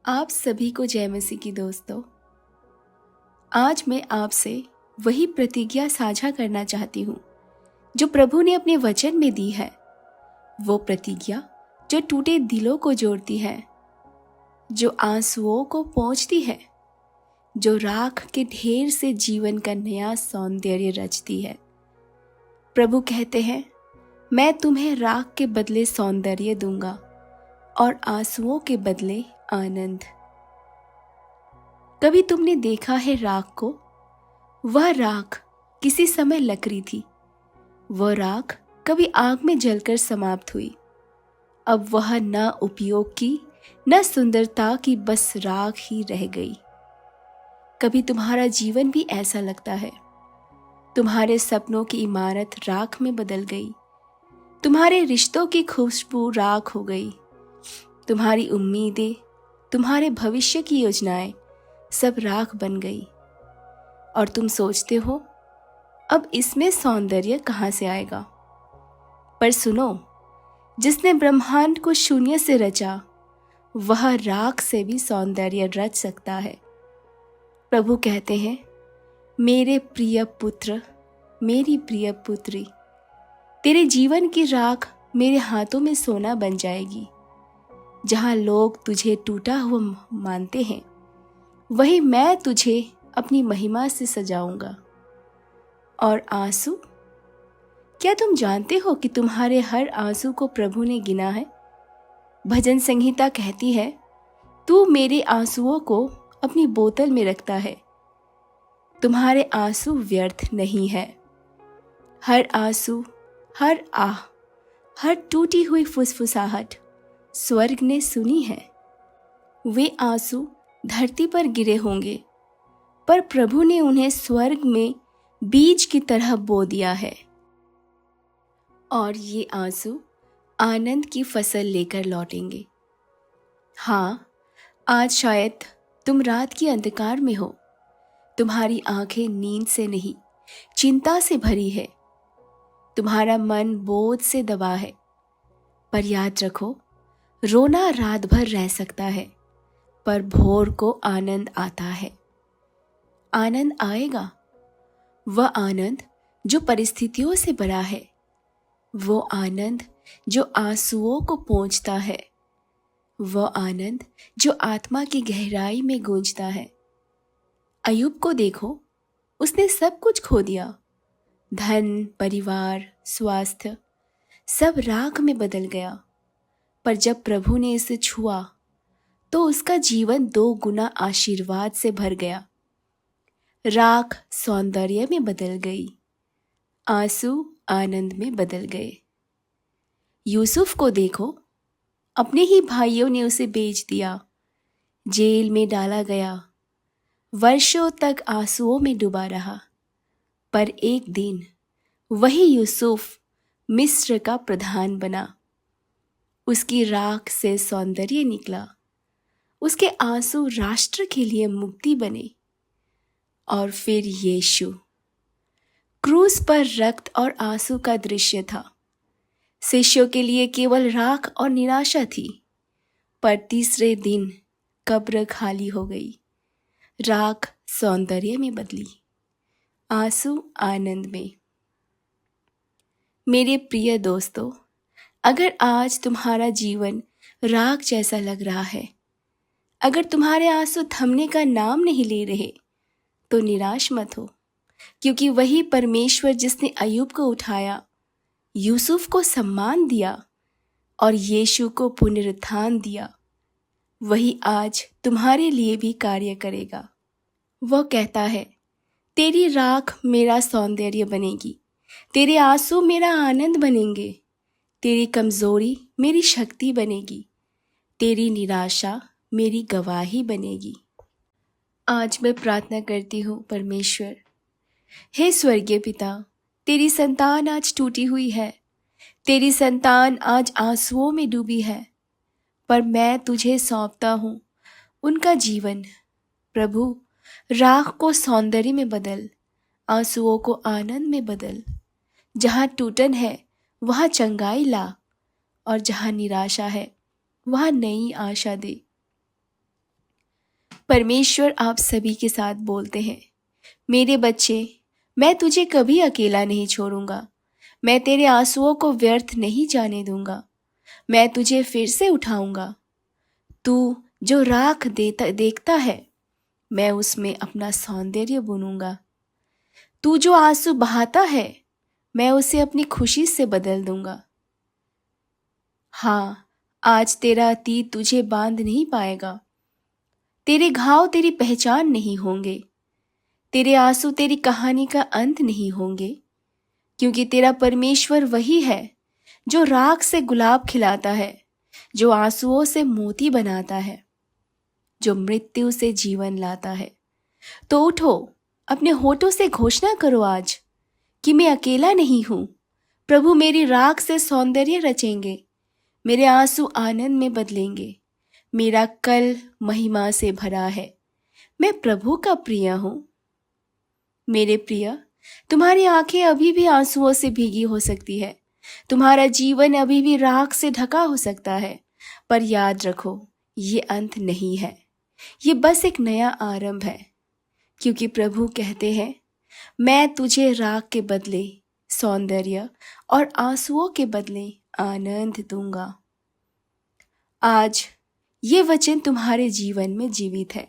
आप सभी को जय मसीह की दोस्तों। आज मैं आपसे वही प्रतिज्ञा साझा करना चाहती हूँ जो प्रभु ने अपने वचन में दी है। वो प्रतिज्ञा जो टूटे दिलों को जोड़ती है, जो आंसुओं को पोंछती है, जो राख के ढेर से जीवन का नया सौंदर्य रचती है। प्रभु कहते हैं, मैं तुम्हें राख के बदले सौंदर्य दूंगा और आंसुओं के बदले आनंद। कभी तुमने देखा है राख को? वह राख किसी समय लकड़ी थी। वह राख कभी आग में जलकर समाप्त हुई। अब वह न उपयोग की न सुंदरता की, बस राख ही रह गई। कभी तुम्हारा जीवन भी ऐसा लगता है। तुम्हारे सपनों की इमारत राख में बदल गई। तुम्हारे रिश्तों की खुशबू राख हो गई। तुम्हारी उम्मीदें, तुम्हारे भविष्य की योजनाएं सब राख बन गई। और तुम सोचते हो, अब इसमें सौंदर्य कहाँ से आएगा? पर सुनो, जिसने ब्रह्मांड को शून्य से रचा, वह राख से भी सौंदर्य रच सकता है। प्रभु कहते हैं, मेरे प्रिय पुत्र, मेरी प्रिय पुत्री, तेरे जीवन की राख मेरे हाथों में सोना बन जाएगी। जहां लोग तुझे टूटा हुआ मानते हैं, वही मैं तुझे अपनी महिमा से सजाऊंगा। और आंसू, क्या तुम जानते हो कि तुम्हारे हर आंसू को प्रभु ने गिना है? भजन संहिता कहती है, तू मेरे आंसुओं को अपनी बोतल में रखता है। तुम्हारे आंसू व्यर्थ नहीं है। हर आंसू, हर आह, हर टूटी हुई फुसफुसाहट स्वर्ग ने सुनी है। वे आंसू धरती पर गिरे होंगे, पर प्रभु ने उन्हें स्वर्ग में बीज की तरह बो दिया है। और ये आंसू आनंद की फसल लेकर लौटेंगे। हाँ, आज शायद तुम रात के अंधकार में हो। तुम्हारी आंखें नींद से नहीं, चिंता से भरी है। तुम्हारा मन बोझ से दबा है। पर याद रखो, रोना रात भर रह सकता है, पर भोर को आनंद आता है। आनंद आएगा, वह आनंद जो परिस्थितियों से बड़ा है, वो आनंद जो आंसुओं को पोंछता है, वो आनंद जो आत्मा की गहराई में गूंजता है। अय्यूब को देखो, उसने सब कुछ खो दिया। धन, परिवार, स्वास्थ्य सब राख में बदल गया। पर जब प्रभु ने इसे छुआ तो उसका जीवन 2 गुना आशीर्वाद से भर गया। राख सौंदर्य में बदल गई, आंसू आनंद में बदल गए। यूसुफ को देखो, अपने ही भाइयों ने उसे बेच दिया, जेल में डाला गया, वर्षों तक आंसुओं में डूबा रहा। पर एक दिन वही यूसुफ मिस्र का प्रधान बना। उसकी राख से सौंदर्य निकला। उसके आंसू राष्ट्र के लिए मुक्ति बने। और फिर यीशु, क्रूस पर रक्त और आंसू का दृश्य था। शिष्यों के लिए केवल राख और निराशा थी। पर तीसरे दिन कब्र खाली हो गई। राख सौंदर्य में बदली, आंसू आनंद में। मेरे प्रिय दोस्तों, अगर आज तुम्हारा जीवन राख जैसा लग रहा है, अगर तुम्हारे आंसू थमने का नाम नहीं ले रहे, तो निराश मत हो, क्योंकि वही परमेश्वर जिसने अय्यूब को उठाया, यूसुफ को सम्मान दिया और यीशु को पुनरुत्थान दिया, वही आज तुम्हारे लिए भी कार्य करेगा। वह कहता है, तेरी राख मेरा सौंदर्य बनेगी, तेरे आंसू मेरा आनंद बनेंगे, तेरी कमजोरी मेरी शक्ति बनेगी, तेरी निराशा मेरी गवाही बनेगी। आज मैं प्रार्थना करती हूँ, परमेश्वर, हे स्वर्गीय पिता, तेरी संतान आज टूटी हुई है, तेरी संतान आज आंसुओं में डूबी है, पर मैं तुझे सौंपता हूँ उनका जीवन। प्रभु, राख को सौंदर्य में बदल, आंसुओं को आनंद में बदल। जहाँ टूटन है वहाँ चंगाई ला, और जहाँ निराशा है वहाँ नई आशा दे। परमेश्वर आप सभी के साथ बोलते हैं, मेरे बच्चे, मैं तुझे कभी अकेला नहीं छोड़ूंगा। मैं तेरे आंसुओं को व्यर्थ नहीं जाने दूंगा। मैं तुझे फिर से उठाऊंगा। तू जो राख देखता है, मैं उसमें अपना सौंदर्य बुनूंगा। तू जो आंसू बहाता है, मैं उसे अपनी खुशी से बदल दूंगा। हाँ, आज तेरा अतीत तुझे बांध नहीं पाएगा। तेरे घाव तेरी पहचान नहीं होंगे। तेरे आंसू तेरी कहानी का अंत नहीं होंगे, क्योंकि तेरा परमेश्वर वही है जो राख से गुलाब खिलाता है, जो आंसुओं से मोती बनाता है, जो मृत्यु से जीवन लाता है। तो उठो, अपने होठों से घोषणा करो आज कि मैं अकेला नहीं हूं। प्रभु मेरी राख से सौंदर्य रचेंगे, मेरे आंसू आनंद में बदलेंगे। मेरा कल महिमा से भरा है, मैं प्रभु का प्रिय हूं। मेरे प्रिय, तुम्हारी आंखें अभी भी आंसुओं से भीगी हो सकती है, तुम्हारा जीवन अभी भी राख से ढका हो सकता है, पर याद रखो, ये अंत नहीं है, ये बस एक नया आरंभ है। क्योंकि प्रभु कहते हैं, मैं तुझे राख के बदले सौंदर्य और आंसुओं के बदले आनंद दूंगा। आज ये वचन तुम्हारे जीवन में जीवित है।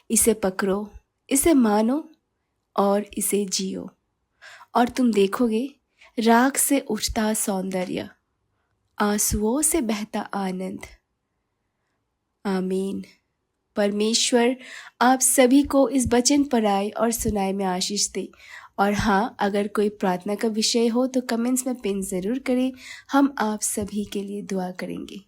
इसे पकड़ो, इसे मानो और इसे जियो, और तुम देखोगे राख से उठता सौंदर्य, आंसुओं से बहता आनंद। आमीन। परमेश्वर आप सभी को इस वचन पढ़ाए और सुनाए में आशीष दे। और हाँ, अगर कोई प्रार्थना का विषय हो तो कमेंट्स में पिन ज़रूर करें, हम आप सभी के लिए दुआ करेंगे।